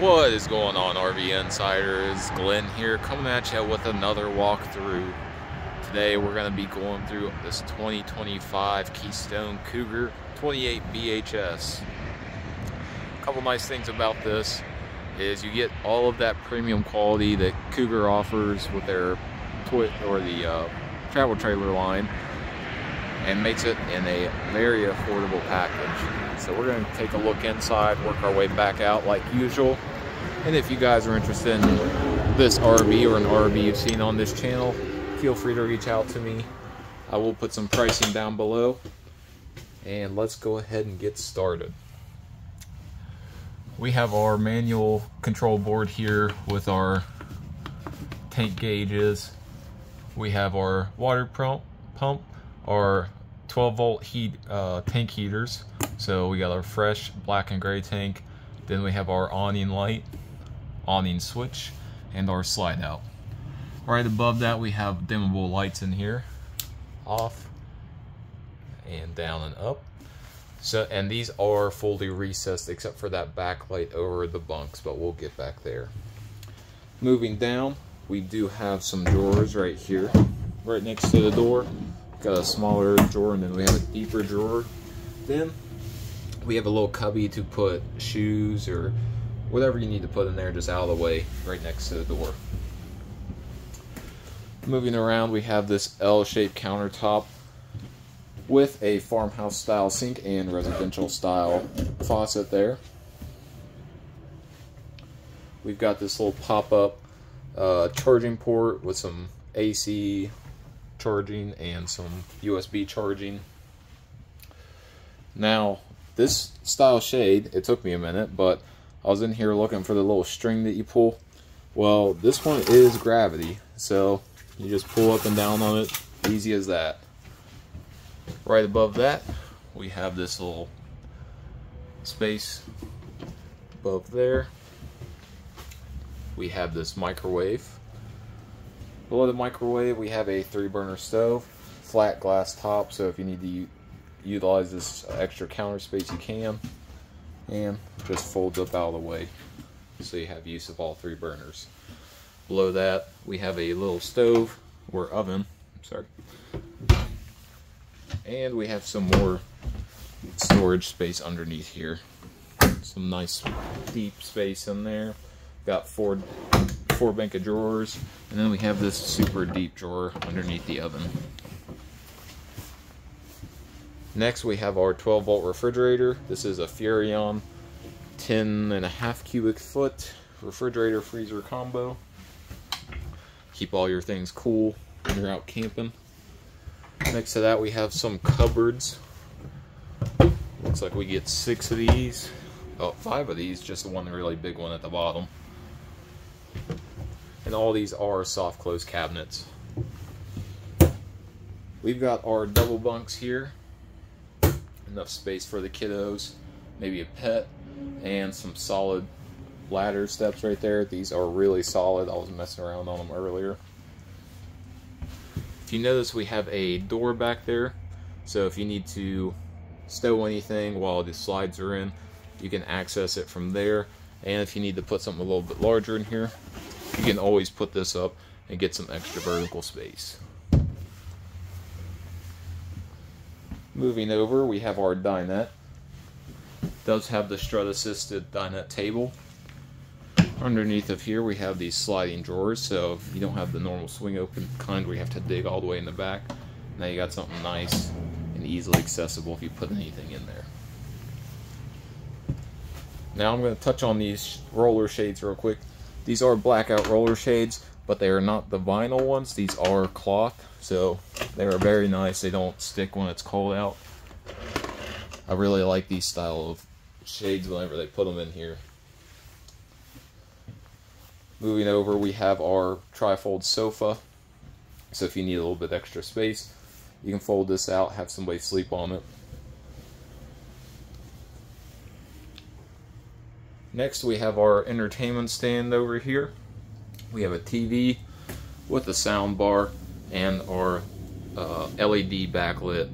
What is going on, RV Insiders? Glenn here, coming at you with another walkthrough. Today we're going to be going through this 2025 Keystone Cougar 28 BHS. A couple nice things about this is you get all of that premium quality that Cougar offers with their travel trailer line, and makes it in a very affordable package. So we're going to take a look inside, work our way back out like usual. And if you guys are interested in this RV or an RV you've seen on this channel, feel free to reach out to me. I will put some pricing down below. And let's go ahead and get started. We have our manual control board here with our tank gauges. We have our water pump, our 12-volt tank heaters. So we got our fresh black and gray tank. Then we have our awning light, awning switch, and our slide out. Right above that we have dimmable lights in here, off and down and up. So, and these are fully recessed except for that backlight over the bunks, but we'll get back there. Moving down, we do have some drawers right here, right next to the door. Got a smaller drawer, and then we have a deeper drawer. Then we have a little cubby to put shoes or whatever you need to put in there, just out of the way, right next to the door. Moving around, we have this L-shaped countertop with a farmhouse style sink and residential style faucet there. We've got this little pop-up charging port with some AC charging and some USB charging. Now, this style shade, it took me a minute, but I was in here looking for the little string that you pull. Well, this one is gravity, so you just pull up and down on it, easy as that. Right above that, we have this little space above there. We have this microwave. Below the microwave, we have a 3-burner stove, flat glass top, so if you need to utilize this extra counter space, you can. And just folds up out of the way, so you have use of all 3 burners. Below that, we have a little stove, or oven, sorry. And we have some more storage space underneath here. Some nice deep space in there. Got four bank of drawers, and then we have this super deep drawer underneath the oven. Next we have our 12-volt refrigerator. This is a Furrion 10.5 cubic foot refrigerator freezer combo. Keep all your things cool when you're out camping. Next to that we have some cupboards. Looks like we get 6 of these. Oh, 5 of these, just the one really big one at the bottom. And all these are soft close cabinets. We've got our double bunks here. Enough space for the kiddos, maybe a pet, and some solid ladder steps right there. These are really solid. I was messing around on them earlier. If you notice, we have a door back there, so if you need to stow anything while the slides are in, you can access it from there. And if you need to put something a little bit larger in here, you can always put this up and get some extra vertical space. Moving over, we have our dinette. It does have the strut assisted dinette table. Underneath of here we have these sliding drawers, so if you don't have the normal swing open kind where you have to dig all the way in the back, now you got something nice and easily accessible if you put anything in there. Now I'm going to touch on these roller shades real quick. These are blackout roller shades, but they are not the vinyl ones. These are cloth, so they are very nice. They don't stick when it's cold out. I really like these style of shades whenever they put them in here. Moving over, we have our trifold sofa. So if you need a little bit extra space, you can fold this out, have somebody sleep on it. Next, we have our entertainment stand over here. We have a TV with a sound bar and our LED backlit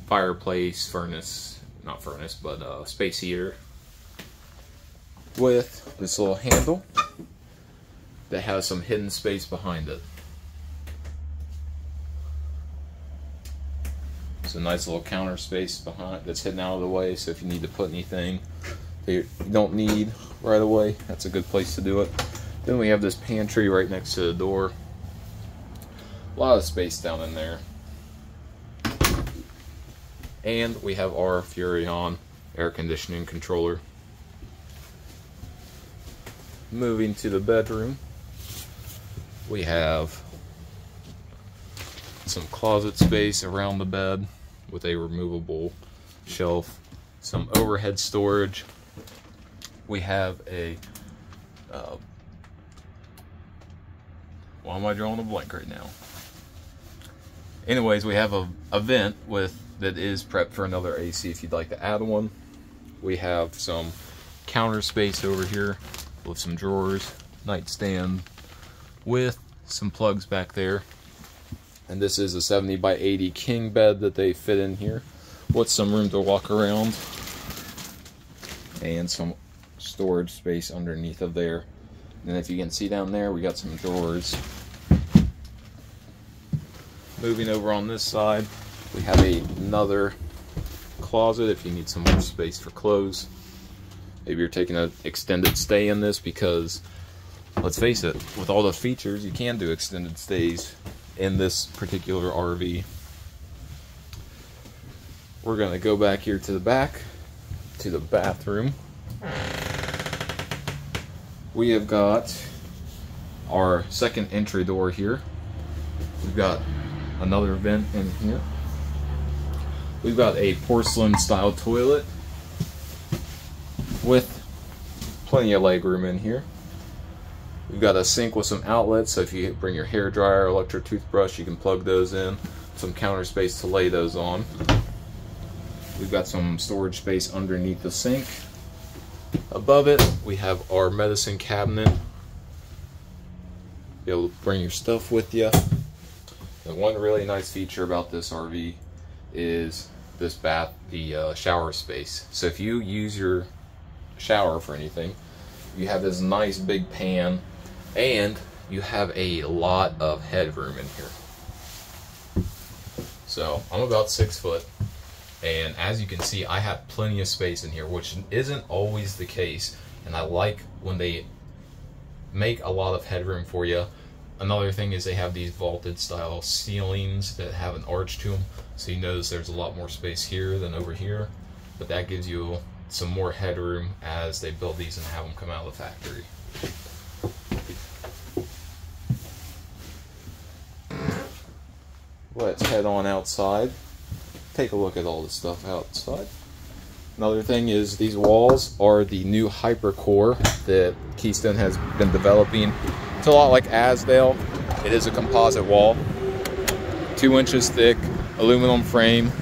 fireplace, furnace, not furnace, but space heater. with this little handle that has some hidden space behind it. It's a nice little counter space behind that's hidden out of the way, so if you need to put anything that you don't need right away, that's a good place to do it. Then we have this pantry right next to the door. A lot of space down in there. And we have our Furrion air conditioning controller. Moving to the bedroom, we have some closet space around the bed with a removable shelf, some overhead storage. We have a why am I drawing a blank right now? Anyways, we have a vent that is prepped for another AC if you'd like to add one. We have some counter space over here with some drawers, nightstand with some plugs back there. And this is a 70 by 80 king bed that they fit in here with some room to walk around and some storage space underneath of there. And if you can see down there, we got some drawers. Moving over on this side, we have another closet if you need some more space for clothes. Maybe you're taking an extended stay in this because, let's face it, with all the features, you can do extended stays in this particular RV. We're going to go back here to the back, to the bathroom. We have got our second entry door here. We've got another vent in here. We've got a porcelain style toilet with plenty of leg room in here. We've got a sink with some outlets, so if you bring your hair dryer or electric toothbrush, you can plug those in. Some counter space to lay those on. We've got some storage space underneath the sink. Above it, we have our medicine cabinet. Be able to bring your stuff with you. And one really nice feature about this RV is this bath, the shower space. So if you use your shower for anything, you have this nice big pan, and you have a lot of headroom in here. So I'm about 6 foot, and as you can see, I have plenty of space in here, which isn't always the case, and I like when they make a lot of headroom for you. Another thing is they have these vaulted style ceilings that have an arch to them, so you notice there's a lot more space here than over here, but that gives you some more headroom as they build these and have them come out of the factory. Let's head on outside, take a look at all the stuff outside. Another thing is these walls are the new HyperCore that Keystone has been developing. It's a lot like Asdale. It is a composite wall, 2 inches thick, aluminum frame.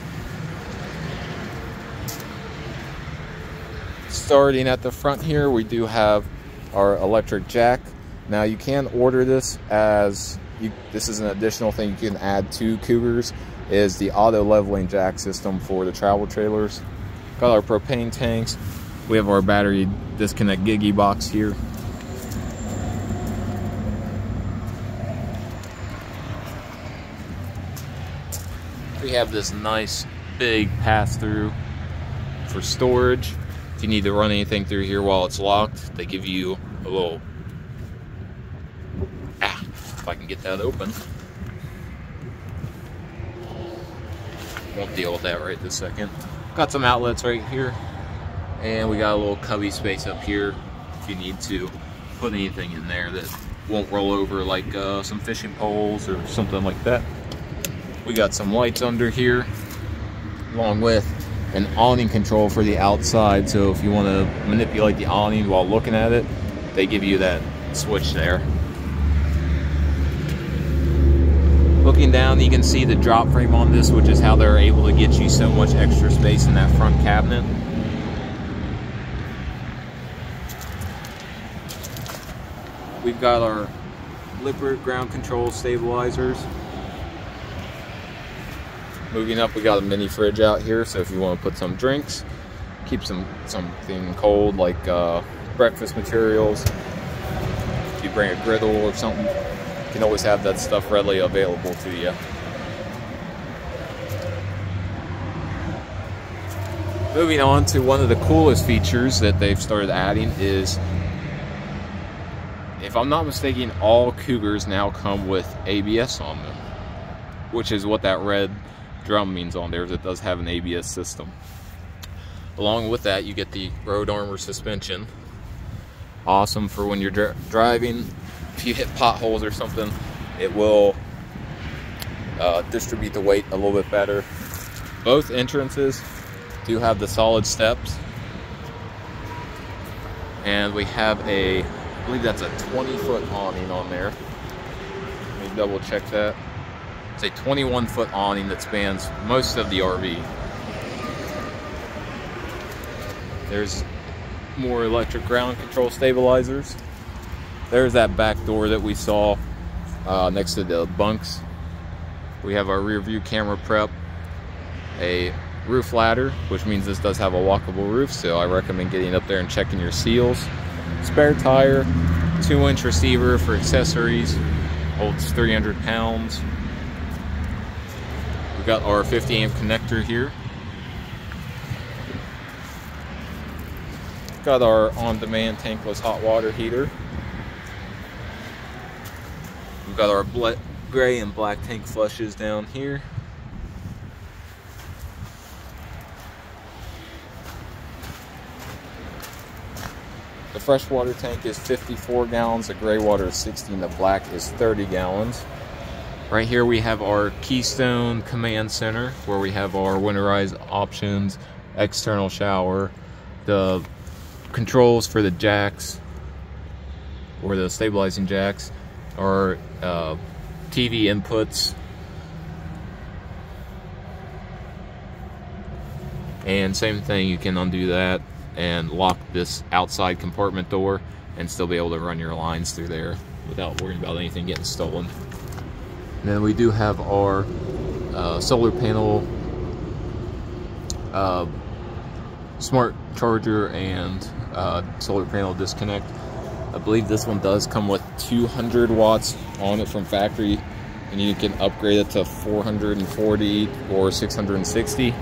Starting at the front here, we do have our electric jack. Now you can order this as, this is an additional thing you can add to Cougars, is the auto leveling jack system for the travel trailers. Got our propane tanks. We have our battery disconnect giggy box here. We have this nice big pass-through for storage. If you need to run anything through here while it's locked, they give you a little, if I can get that open. Won't deal with that right this second. Got some outlets right here, and we got a little cubby space up here if you need to put anything in there that won't roll over, like some fishing poles or something like that. We got some lights under here, along with an awning control for the outside, so if you want to manipulate the awning while looking at it, they give you that switch there. Looking down, you can see the drop frame on this, which is how they're able to get you so much extra space in that front cabinet. We've got our Lippert ground control stabilizers. Moving up, we got a mini fridge out here, so if you want to put some drinks, keep something cold like breakfast materials. If you bring a griddle or something, you can always have that stuff readily available to you. Moving on to one of the coolest features that they've started adding is, if I'm not mistaken, all Cougars now come with ABS on them, which is what that red drum means on there. It does have an ABS system. Along with that, you get the road armor suspension. Awesome for when you're driving. If you hit potholes or something, it will distribute the weight a little bit better. Both entrances do have the solid steps, and we have I believe that's a 20-foot awning on there. Let me double check that. It's a 21-foot awning that spans most of the RV. There's more electric ground control stabilizers. There's that back door that we saw next to the bunks. We have our rear view camera prep, a roof ladder, which means this does have a walkable roof, so I recommend getting up there and checking your seals. Spare tire, 2-inch receiver for accessories, holds 300 pounds. We've got our 50 amp connector here. Got our on-demand tankless hot water heater. We've got our gray and black tank flushes down here. The freshwater tank is 54 gallons, the gray water is 60, and the black is 30 gallons. Right here we have our Keystone command center, where we have our winterized options, external shower, the controls for the jacks, or the stabilizing jacks, our TV inputs, and same thing, you can undo that and lock this outside compartment door and still be able to run your lines through there without worrying about anything getting stolen. And then we do have our solar panel smart charger and solar panel disconnect. I believe this one does come with 200 watts on it from factory, and you can upgrade it to 440 or 660.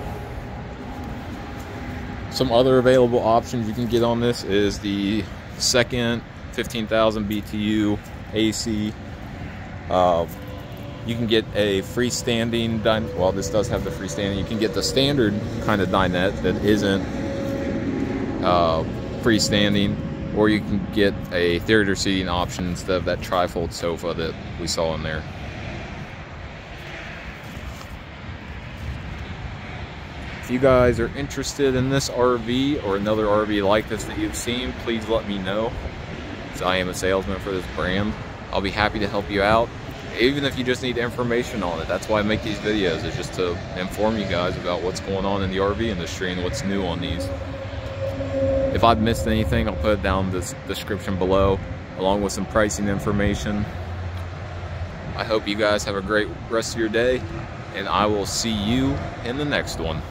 Some other available options you can get on this is the second 15,000 BTU AC. You can get a freestanding dinette. Well, this does have the freestanding. You can get the standard kind of dinette that isn't freestanding, or you can get a theater seating option instead of that trifold sofa that we saw in there. If you guys are interested in this RV or another RV like this that you've seen, please let me know, because I am a salesman for this brand. I'll be happy to help you out, even if you just need information on it. That's why I make these videos, is just to inform you guys about what's going on in the RV industry and what's new on these. If I've missed anything, I'll put it down in the description below, along with some pricing information. I hope you guys have a great rest of your day, and I will see you in the next one.